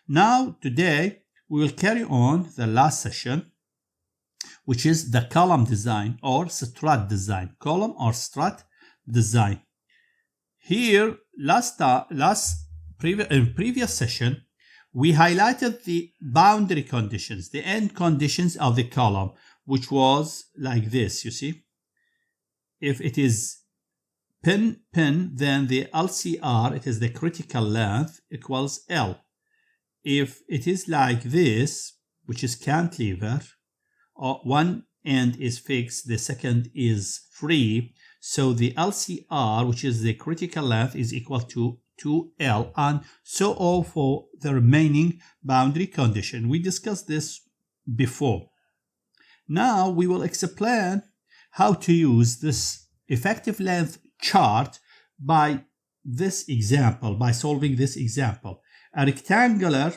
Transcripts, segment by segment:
Now, today, we will carry on the last session, which is the column design or strut design. Column or strut design. Here, in previous session, we highlighted the boundary conditions, the end conditions of the column, which was like this, you see. If it is pin, then the LCR, it is the critical length, equals L. If it is like this, which is cantilever, one end is fixed, the second is free, so the LCR, which is the critical length, is equal to 2L, and so on for the remaining boundary condition. We discussed this before. Now we will explain how to use this effective length chart by this example, by solving this example. A rectangular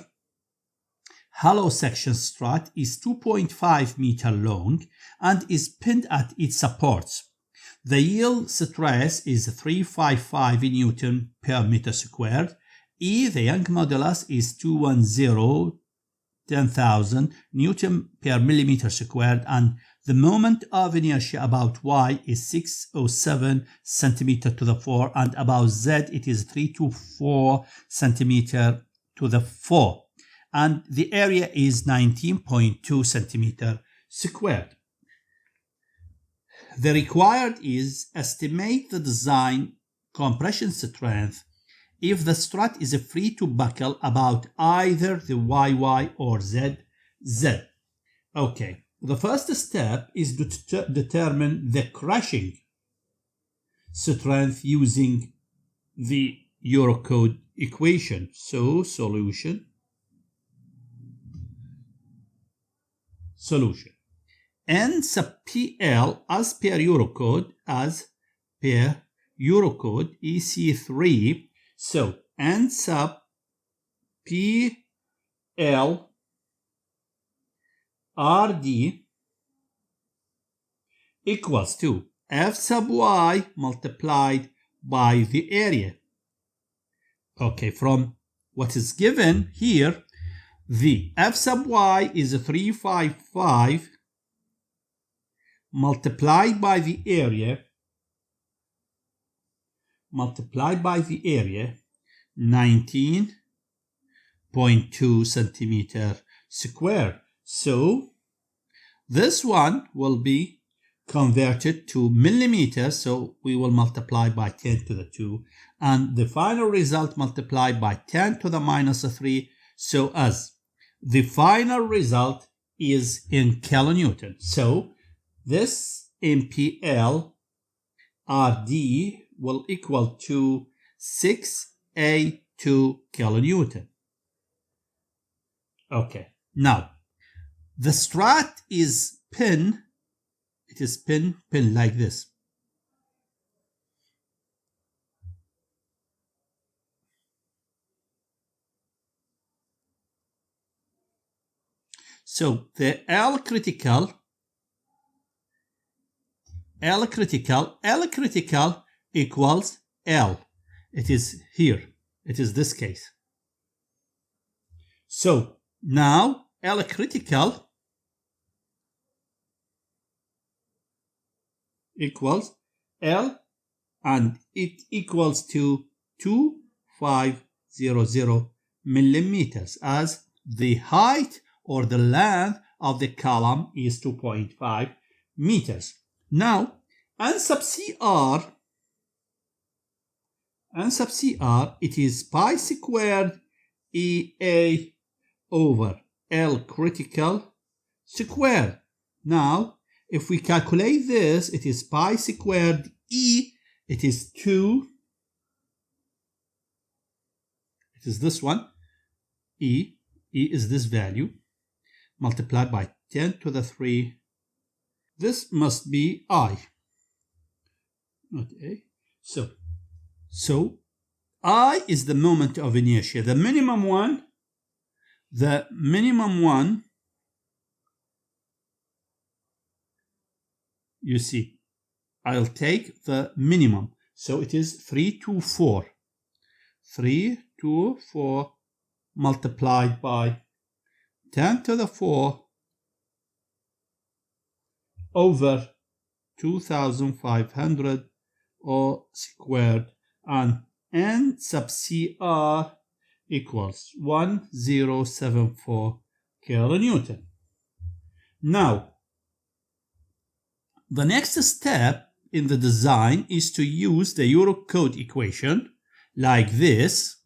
hollow section strut is 2.5 meter long and is pinned at its supports. The yield stress is 355 Newton per meter squared. E, the Young modulus, is 10,000 Newton per millimeter squared, and the moment of inertia about Y is 607 centimeter to the 4, and about Z it is 324 centimeter to the 4, and the area is 19.2 centimeter squared. The required is estimate the design compression strength if the strut is free to buckle about either the YY or ZZ. Okay, the first step is to determine the crushing strength using the Eurocode equation. So, solution. N sub PL as per Eurocode, EC3. So N sub PL RD equals to F sub Y multiplied by the area. Okay, from what is given here, the F sub Y is 355 multiplied by the area, 19.2 centimeter square. So this one will be converted to millimeters, so we will multiply by 10 to the 2, and the final result multiplied by 10 to the minus 3, so as the final result is in kilonewton. So this MPL RD will equal to 6A2 kilonewton. Okay, now the strut is pin, it is pin like this. So the L critical equals L. It is here. It is this case. So now L critical equals L, and it equals to 2500 millimeters, as the height or the length of the column is 2.5 meters. Now, N sub CR, it is pi squared EA over L critical squared. Now, if we calculate this, it is pi squared E, it is 2, it is this one, E is this value, multiplied by 10 to the 3. This must be I, not A. So I is the moment of inertia. The minimum one, you see, I'll take the minimum. So it is 324. 324 multiplied by 10 to the 4 over 2500 all squared, and N sub CR equals 1074 kilonewton. Now, the next step in the design is to use the Eurocode equation like this.